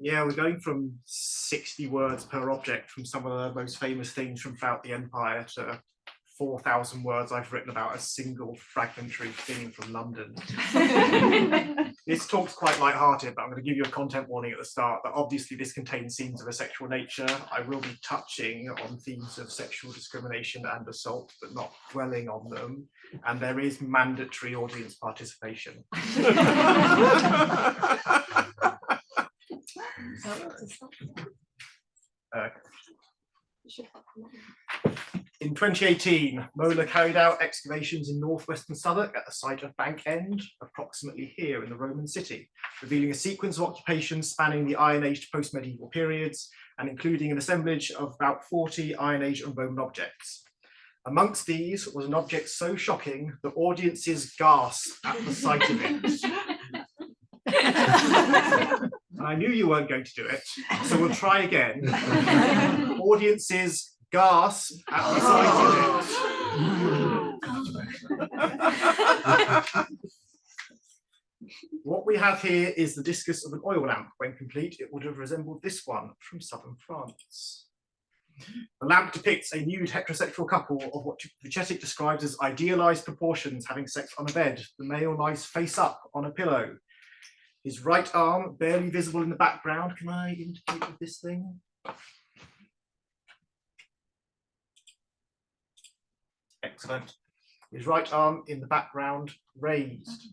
Yeah, we're going from 60 words per object from some of the most famous things from throughout the Empire to 4,000 words I've written about a single fragmentary thing from London. This talk's quite light-hearted, but I'm going to give you a content warning at the start that obviously this contains scenes of a sexual nature. I will be touching on themes of sexual discrimination and assault, but not dwelling on them. And there is mandatory audience participation. In 2018, MOLA carried out excavations in northwestern Southwark at the site of Bank End, approximately here in the Roman city, revealing a sequence of occupations spanning the Iron Age to post-medieval periods and including an assemblage of about 40 Iron Age and Roman objects. Amongst these was an object so shocking that audiences gasped at the sight of it. I knew you weren't going to do it, so we'll try again. Audiences gasp at the sight of it. What we have here is the discus of an oil lamp. When complete, it would have resembled this one from southern France. The lamp depicts a nude heterosexual couple of what Vichetic describes as idealized proportions having sex on a bed. The male lies face up on a pillow. His right arm, barely visible in the background. Can I indicate with this thing? Excellent. His right arm in the background raised.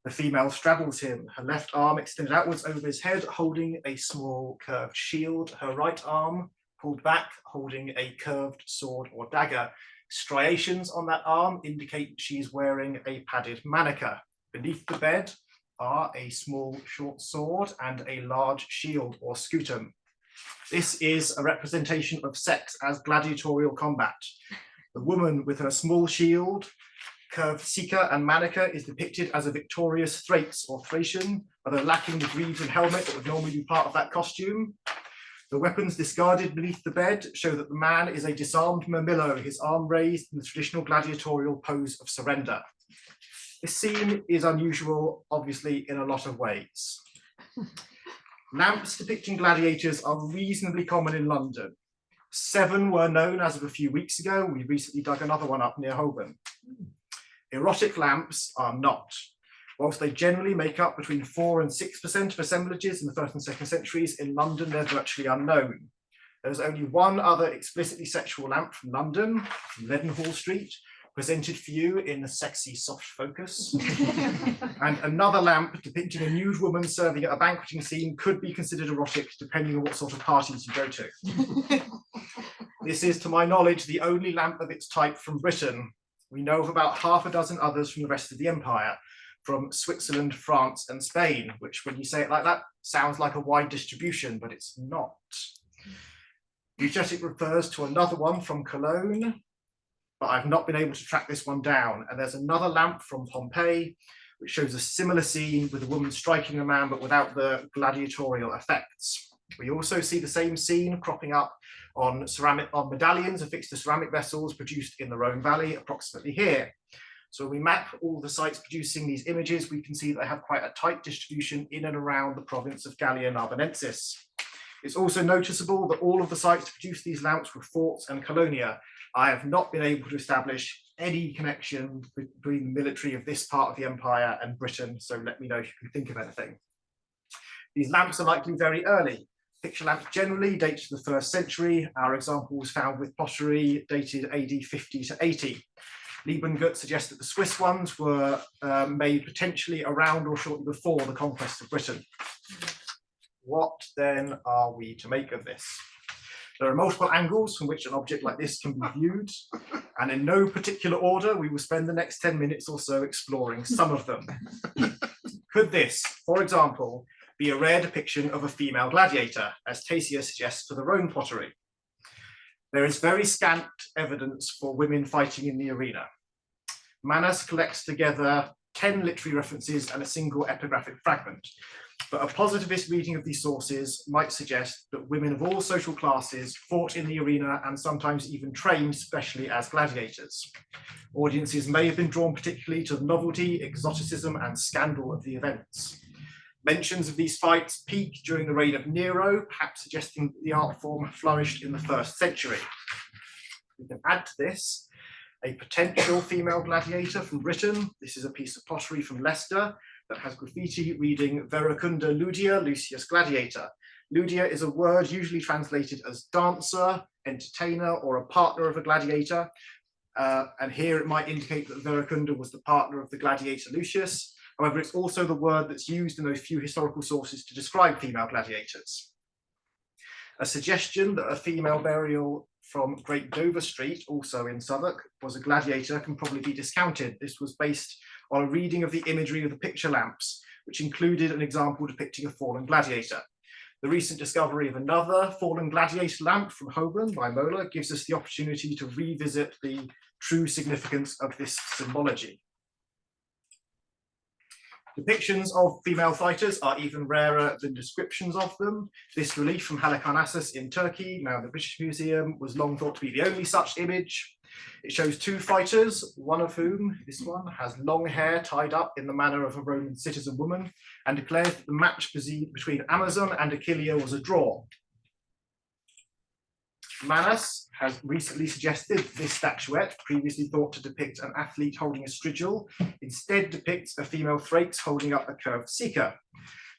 The female straddles him, her left arm extended outwards over his head, holding a small curved shield, her right arm pulled back, holding a curved sword or dagger. Striations on that arm indicate she is wearing a padded manica. Beneath the bed are a small short sword and a large shield or scutum. This is a representation of sex as gladiatorial combat. The woman with her small shield, curved sika and manica is depicted as a victorious Thrace or Thracian, although lacking the greaves and helmet that would normally be part of that costume. The weapons discarded beneath the bed show that the man is a disarmed mirmillo, his arm raised in the traditional gladiatorial pose of surrender. This scene is unusual, obviously, in a lot of ways. Lamps depicting gladiators are reasonably common in London. 7 were known as of a few weeks ago. We recently dug another one up near Holborn. Erotic lamps are not. Whilst they generally make up between 4 and 6% of assemblages in the 1st and 2nd centuries, in London they're virtually unknown. There's only one other explicitly sexual lamp from London, from Leadenhall Street, presented for you in a sexy soft focus. And another lamp depicting a nude woman serving at a banqueting scene could be considered erotic depending on what sort of parties you go to. This is, to my knowledge, the only lamp of its type from Britain. We know of about half a dozen others from the rest of the empire, from Switzerland, France, and Spain, which when you say it like that, sounds like a wide distribution, but it's not. Vichetic refers to another one from Cologne, but I've not been able to track this one down. And there's another lamp from Pompeii, which shows a similar scene with a woman striking a man, but without the gladiatorial effects. We also see the same scene cropping up on medallions affixed to ceramic vessels produced in the Rhone Valley, approximately here. So when we map all the sites producing these images, we can see that they have quite a tight distribution in and around the province of Gallia Narbonensis. It's also noticeable that all of the sites to produce these lamps were forts and colonia. I have not been able to establish any connection between the military of this part of the empire and Britain, so let me know if you can think of anything. These lamps are likely very early. Picture lamps generally date to the 1st century. Our example was found with pottery dated AD 50 to 80. Liebengut suggests that the Swiss ones were made potentially around or shortly before the conquest of Britain. What then are we to make of this? There are multiple angles from which an object like this can be viewed, and in no particular order, we will spend the next 10 minutes or so exploring some of them. Could this, for example, be a rare depiction of a female gladiator, as Tasia suggests for the Rhone pottery? There is very scant evidence for women fighting in the arena. Manas collects together 10 literary references and a single epigraphic fragment, but a positivist reading of these sources might suggest that women of all social classes fought in the arena and sometimes even trained specially as gladiators. Audiences may have been drawn particularly to the novelty, exoticism, and scandal of the events. Mentions of these fights peak during the reign of Nero, perhaps suggesting that the art form flourished in the 1st century. We can add to this a potential female gladiator from Britain. This is a piece of pottery from Leicester that has graffiti reading Veracunda Ludia, Lucius Gladiator. Ludia is a word usually translated as dancer, entertainer, or a partner of a gladiator. And here it might indicate that Veracunda was the partner of the gladiator Lucius. However, it's also the word that's used in those few historical sources to describe female gladiators. A suggestion that a female burial from Great Dover Street, also in Southwark, was a gladiator can probably be discounted. This was based on a reading of the imagery of the picture lamps, which included an example depicting a fallen gladiator. The recent discovery of another fallen gladiator lamp from Holborn by MOLA gives us the opportunity to revisit the true significance of this symbology. Depictions of female fighters are even rarer than descriptions of them. This relief from Halikarnassus in Turkey, now the British Museum, was long thought to be the only such image. It shows 2 fighters, one of whom, this one, has long hair tied up in the manner of a Roman citizen woman, and declares that the match between Amazon and Achillea was a draw. Manus has recently suggested this statuette, previously thought to depict an athlete holding a strigil, instead depicts a female Thrax holding up a curved seeker.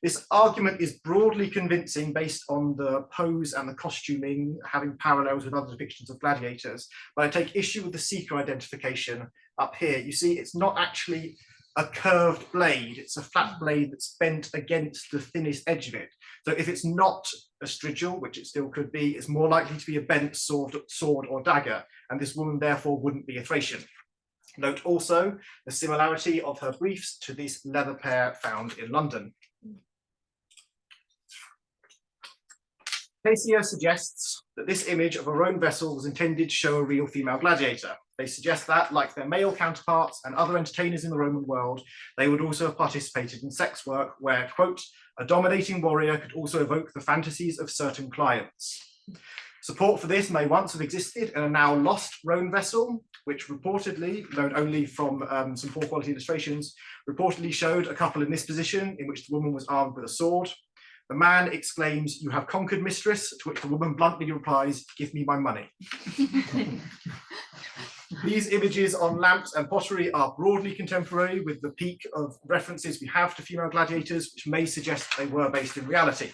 This argument is broadly convincing based on the pose and the costuming having parallels with other depictions of gladiators, but I take issue with the seeker identification up here. You see, it's not actually a curved blade, it's a flat blade that's bent against the thinnest edge of it. So if it's not a strigil, which it still could be, it's more likely to be a bent sword or dagger, and this woman therefore wouldn't be a Thracian. Note also the similarity of her briefs to this leather pair found in London. Tacia suggests that this image of a Roman vessel was intended to show a real female gladiator. They suggest that, like their male counterparts and other entertainers in the Roman world, they would also have participated in sex work where, quote, a dominating warrior could also evoke the fantasies of certain clients. Support for this may once have existed in a now lost Roman vessel, which reportedly, known only from some poor quality illustrations, reportedly showed a couple in this position in which the woman was armed with a sword. The man exclaims, "You have conquered, mistress," to which the woman bluntly replies, "Give me my money." These images on lamps and pottery are broadly contemporary with the peak of references we have to female gladiators, which may suggest they were based in reality.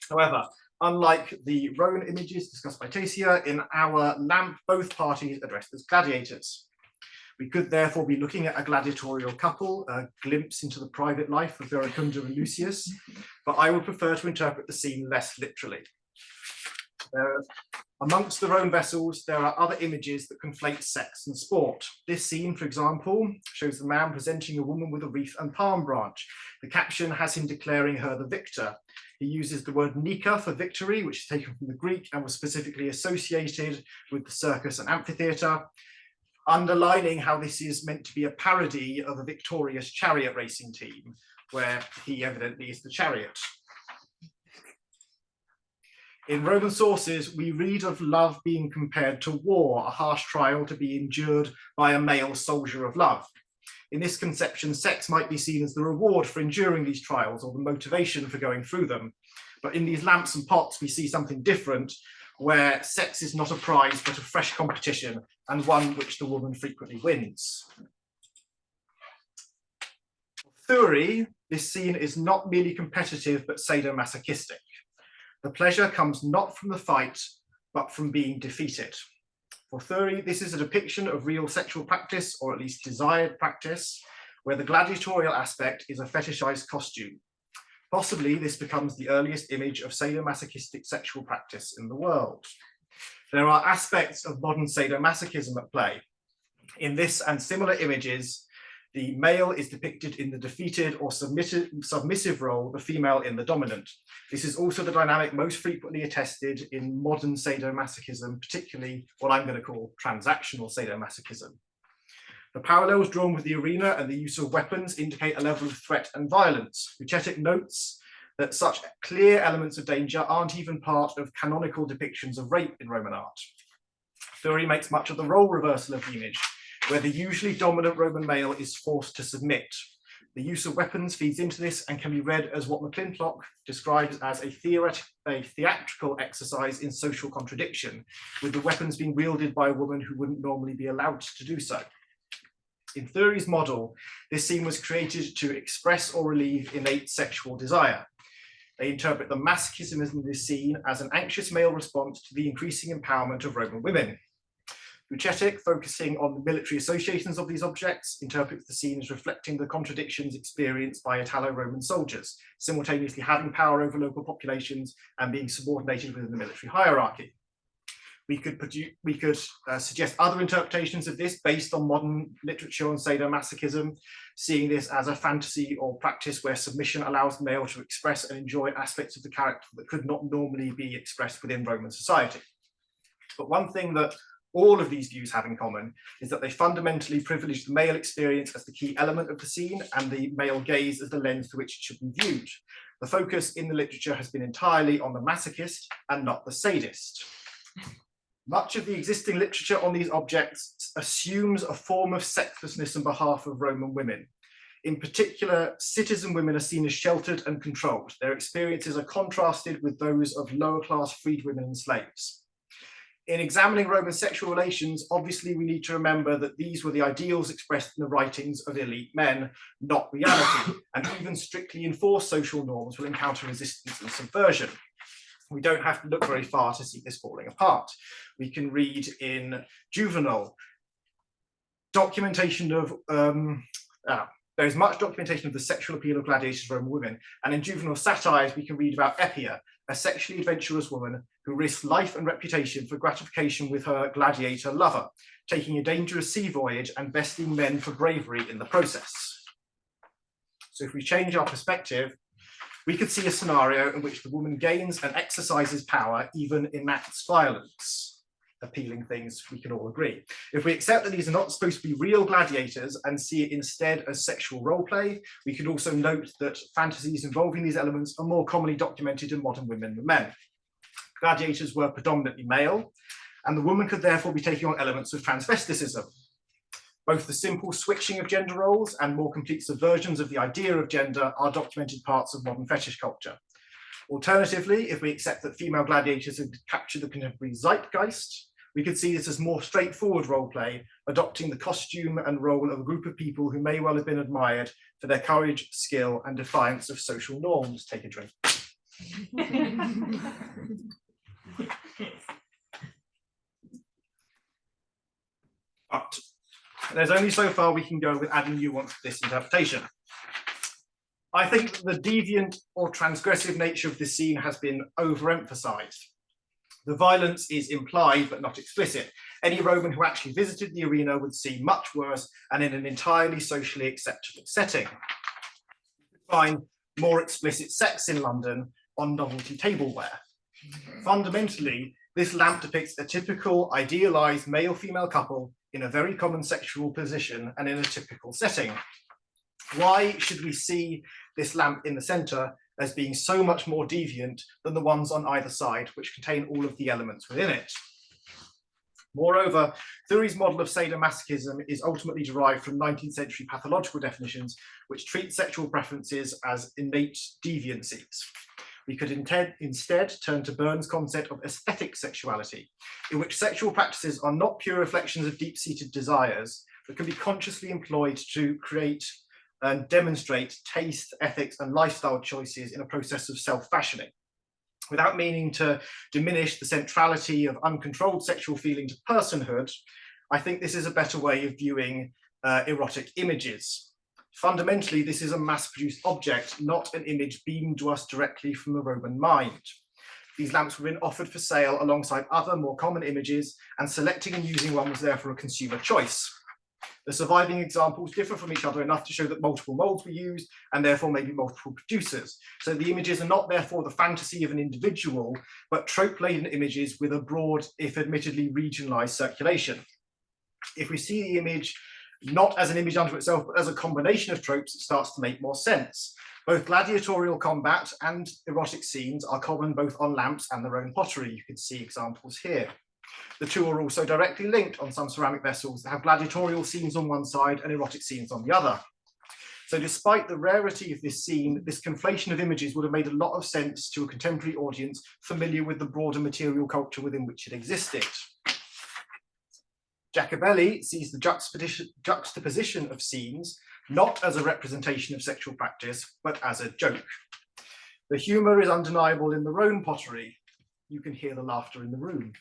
However, unlike the Roman images discussed by Tacia, in our lamp, both parties are dressed as gladiators. We could therefore be looking at a gladiatorial couple, a glimpse into the private life of Veracunda and Lucius, but I would prefer to interpret the scene less literally. Amongst the Roman vessels, there are other images that conflate sex and sport. This scene, for example, shows the man presenting a woman with a wreath and palm branch. The caption has him declaring her the victor. He uses the word Nika for victory, which is taken from the Greek and was specifically associated with the circus and amphitheatre, underlining how this is meant to be a parody of a victorious chariot racing team, where he evidently is the chariot. In Roman sources, we read of love being compared to war, a harsh trial to be endured by a male soldier of love. In this conception, sex might be seen as the reward for enduring these trials or the motivation for going through them. But in these lamps and pots, we see something different, where sex is not a prize, but a fresh competition, and one which the woman frequently wins. For Thury, this scene is not merely competitive, but sadomasochistic. The pleasure comes not from the fight, but from being defeated. For Thury, this is a depiction of real sexual practice, or at least desired practice, where the gladiatorial aspect is a fetishized costume. Possibly this becomes the earliest image of sadomasochistic sexual practice in the world. There are aspects of modern sadomasochism at play. In this and similar images, the male is depicted in the defeated or submissive role, the female in the dominant. This is also the dynamic most frequently attested in modern sadomasochism, particularly what I'm going to call transactional sadomasochism. The parallels drawn with the arena and the use of weapons indicate a level of threat and violence. Bucetic notes that such clear elements of danger aren't even part of canonical depictions of rape in Roman art. Thury makes much of the role reversal of the image, where the usually dominant Roman male is forced to submit. The use of weapons feeds into this and can be read as what McClintock describes as a theatrical exercise in social contradiction, with the weapons being wielded by a woman who wouldn't normally be allowed to do so. In Thury's model, this scene was created to express or relieve innate sexual desire. They interpret the masochism in this scene as an anxious male response to the increasing empowerment of Roman women. Bucetic, focusing on the military associations of these objects, interprets the scene as reflecting the contradictions experienced by Italo-Roman soldiers, simultaneously having power over local populations and being subordinated within the military hierarchy. We could suggest other interpretations of this based on modern literature on sadomasochism, seeing this as a fantasy or practice where submission allows the male to express and enjoy aspects of the character that could not normally be expressed within Roman society. But one thing that all of these views have in common is that they fundamentally privilege the male experience as the key element of the scene and the male gaze as the lens through which it should be viewed. The focus in the literature has been entirely on the masochist and not the sadist. Much of the existing literature on these objects assumes a form of sexlessness on behalf of Roman women. In particular, citizen women are seen as sheltered and controlled. Their experiences are contrasted with those of lower class freed women and slaves. In examining Roman sexual relations, obviously we need to remember that these were the ideals expressed in the writings of elite men, not reality, and even strictly enforced social norms will encounter resistance and subversion. We don't have to look very far to see this falling apart. We can read in Juvenal documentation of, there is much documentation of the sexual appeal of gladiators to Roman women, and in Juvenal satires we can read about Epia, a sexually adventurous woman who risked life and reputation for gratification with her gladiator lover, taking a dangerous sea voyage and besting men for bravery in the process. So if we change our perspective, we could see a scenario in which the woman gains and exercises power, even enacts violence. Appealing things, we can all agree. If we accept that these are not supposed to be real gladiators and see it instead as sexual role play, we could also note that fantasies involving these elements are more commonly documented in modern women than men. Gladiators were predominantly male, and the woman could therefore be taking on elements of transvesticism. Both the simple switching of gender roles and more complete subversions of the idea of gender are documented parts of modern fetish culture. Alternatively, if we accept that female gladiators have captured the contemporary zeitgeist, we could see this as more straightforward role play, adopting the costume and role of a group of people who may well have been admired for their courage, skill, and defiance of social norms. Take a drink. But there's only so far we can go with adding nuance to this interpretation. I think that the deviant or transgressive nature of this scene has been overemphasized. The violence is implied but not explicit. Any Roman who actually visited the arena would see much worse and in an entirely socially acceptable setting. You could find more explicit sex in London on novelty tableware. Fundamentally, this lamp depicts a typical idealized male-female couple in a very common sexual position and in a typical setting. Why should we see this lamp in the center as being so much more deviant than the ones on either side, which contain all of the elements within it? Moreover, Thury's model of sadomasochism is ultimately derived from 19th century pathological definitions, which treat sexual preferences as innate deviancies. We could instead turn to Burns' concept of aesthetic sexuality, in which sexual practices are not pure reflections of deep-seated desires, but can be consciously employed to create and demonstrate taste, ethics, and lifestyle choices in a process of self-fashioning. Without meaning to diminish the centrality of uncontrolled sexual feeling to personhood, I think this is a better way of viewing erotic images. Fundamentally, this is a mass-produced object, not an image beamed to us directly from the Roman mind. These lamps were offered for sale alongside other more common images, and selecting and using one was therefore a consumer choice. The surviving examples differ from each other enough to show that multiple molds were used and therefore maybe multiple producers. So the images are not therefore the fantasy of an individual, but trope-laden images with a broad, if admittedly regionalized circulation. If we see the image not as an image unto itself, but as a combination of tropes, it starts to make more sense. Both gladiatorial combat and erotic scenes are common both on lamps and their own pottery. You can see examples here. The two are also directly linked on some ceramic vessels that have gladiatorial scenes on one side and erotic scenes on the other. So despite the rarity of this scene, this conflation of images would have made a lot of sense to a contemporary audience familiar with the broader material culture within which it existed. Jacobelli sees the juxtaposition of scenes not as a representation of sexual practice, but as a joke. The humour is undeniable in the Rhone pottery. You can hear the laughter in the room.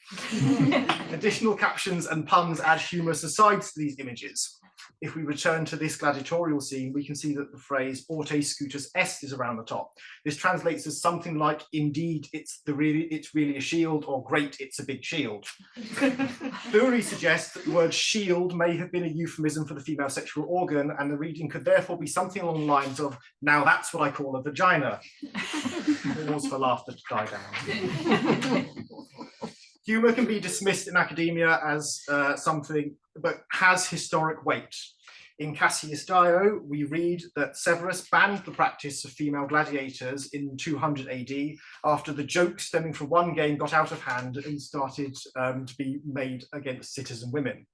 Additional captions and puns add humorous asides to these images. If we return to this gladiatorial scene, we can see that the phrase "Orte scutus est" is around the top. This translates as something like, "Indeed, it's really a shield," or "Great, it's a big shield." Thury suggests that the word shield may have been a euphemism for the female sexual organ, and the reading could therefore be something along the lines of, "Now that's what I call a vagina." Pause for laughter to die down. Humour can be dismissed in academia as something, but has historic weight. In Cassius Dio, we read that Severus banned the practice of female gladiators in 200 AD after the joke stemming from one game got out of hand and started to be made against citizen women.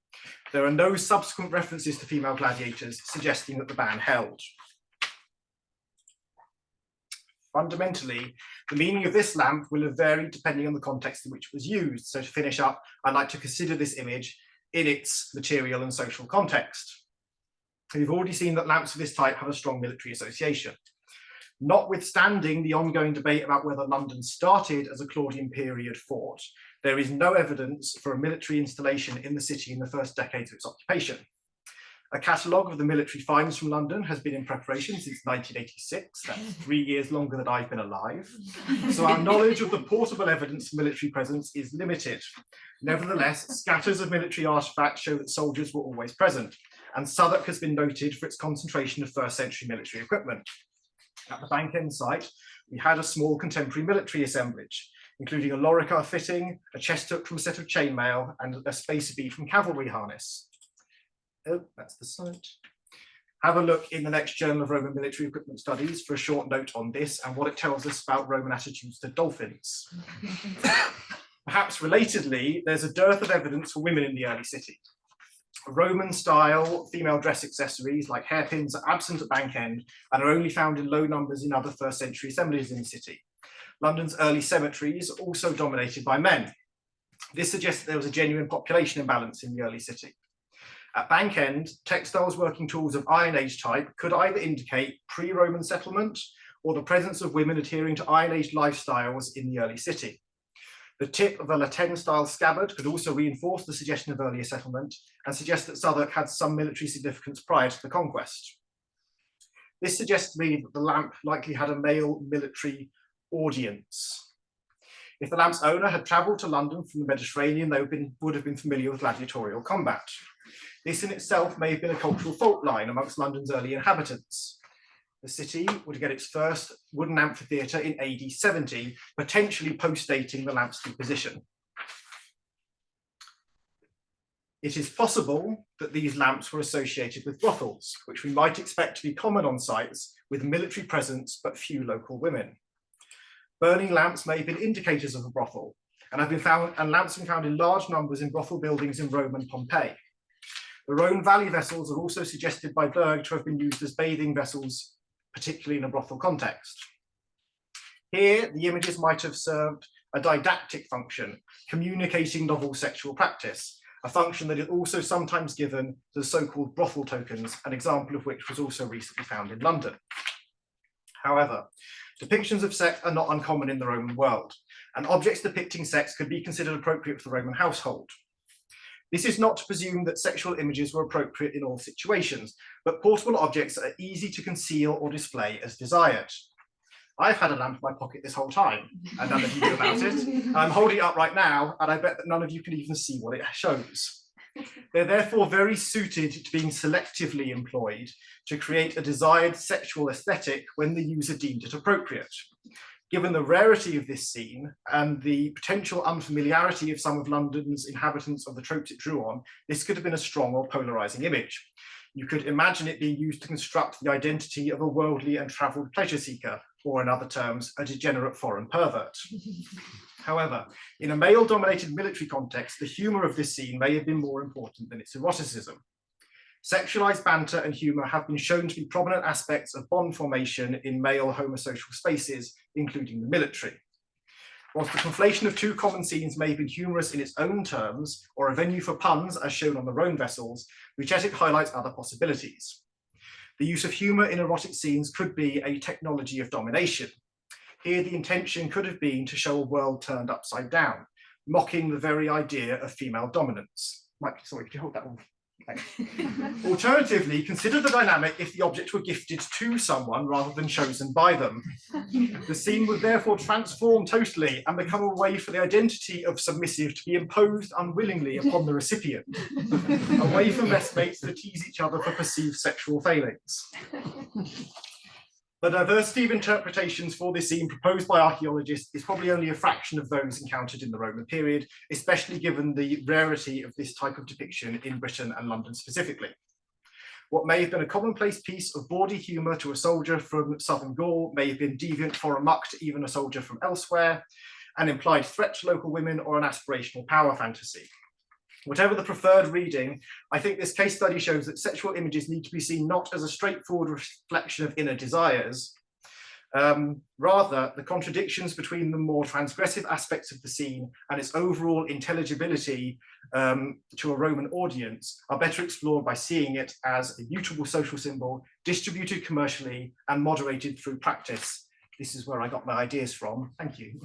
There are no subsequent references to female gladiators suggesting that the ban held. Fundamentally, the meaning of this lamp will have varied depending on the context in which it was used. So to finish up, I'd like to consider this image in its material and social context. We've already seen that lamps of this type have a strong military association. Notwithstanding the ongoing debate about whether London started as a Claudian period fort, there is no evidence for a military installation in the city in the first decades of its occupation. A catalogue of the military finds from London has been in preparation since 1986. That's 3 years longer than I've been alive. So our knowledge of the portable evidence of military presence is limited. Nevertheless, scatters of military artifacts show that soldiers were always present, and Southwark has been noted for its concentration of first century military equipment. At the Bank End site, we had a small contemporary military assemblage, including a lorica fitting, a chest hook from a set of chainmail, and a spacer bead from cavalry harness. Oh, that's the site. Have a look in the next Journal of Roman Military Equipment Studies for a short note on this and what it tells us about Roman attitudes to dolphins. Perhaps relatedly, there's a dearth of evidence for women in the early city. Roman-style female dress accessories like hairpins are absent at Bank End and are only found in low numbers in other first-century assemblages in the city. London's early cemeteries are also dominated by men. This suggests that there was a genuine population imbalance in the early city. At Bank End, textiles working tools of Iron Age type could either indicate pre-Roman settlement or the presence of women adhering to Iron Age lifestyles in the early city. The tip of a Latin-style scabbard could also reinforce the suggestion of earlier settlement and suggest that Southwark had some military significance prior to the conquest. This suggests to me that the lamp likely had a male military audience. If the lamp's owner had travelled to London from the Mediterranean, they would have been familiar with gladiatorial combat. This in itself may have been a cultural fault line amongst London's early inhabitants. The city would get its first wooden amphitheatre in AD 70, potentially post-dating the lamp's deposition. It is possible that these lamps were associated with brothels, which we might expect to be common on sites with military presence but few local women. Burning lamps may have been indicators of a brothel, and lamps have been found in large numbers in brothel buildings in Rome and Pompeii. The Rhone Valley vessels are also suggested by Berg to have been used as bathing vessels, particularly in a brothel context. Here, the images might have served a didactic function, communicating novel sexual practice, a function that is also sometimes given to the so-called brothel tokens, an example of which was also recently found in London. However, depictions of sex are not uncommon in the Roman world, and objects depicting sex could be considered appropriate for the Roman household. This is not to presume that sexual images were appropriate in all situations, but portable objects are easy to conceal or display as desired. I've had a lamp in my pocket this whole time, and none of you knew about it. I'm holding it up right now, and I bet that none of you can even see what it shows. They're therefore very suited to being selectively employed to create a desired sexual aesthetic when the user deemed it appropriate. Given the rarity of this scene and the potential unfamiliarity of some of London's inhabitants of the tropes it drew on, this could have been a strong or polarizing image. You could imagine it being used to construct the identity of a worldly and travelled pleasure seeker, or in other terms, a degenerate foreign pervert. However, in a male-dominated military context, the humour of this scene may have been more important than its eroticism. Sexualized banter and humor have been shown to be prominent aspects of bond formation in male homosocial spaces, including the military. Whilst the conflation of two common scenes may have been humorous in its own terms, or a venue for puns as shown on the Rhone vessels, Bucetic highlights other possibilities. The use of humor in erotic scenes could be a technology of domination. Here the intention could have been to show a world turned upside down, mocking the very idea of female dominance. Mike, sorry, could you hold that one? Alternatively, consider the dynamic if the object were gifted to someone rather than chosen by them. The scene would therefore transform totally and become a way for the identity of submissive to be imposed unwillingly upon the recipient, a way for messmates to tease each other for perceived sexual failings. The diversity of interpretations for this scene proposed by archaeologists is probably only a fraction of those encountered in the Roman period, especially given the rarity of this type of depiction in Britain and London specifically. What may have been a commonplace piece of bawdy humour to a soldier from southern Gaul may have been deviant for amok to even a soldier from elsewhere, an implied threat to local women, or an aspirational power fantasy. Whatever the preferred reading, I think this case study shows that sexual images need to be seen not as a straightforward reflection of inner desires, rather the contradictions between the more transgressive aspects of the scene and its overall intelligibility to a Roman audience are better explored by seeing it as a mutable social symbol, distributed commercially and moderated through practice. This is where I got my ideas from. Thank you.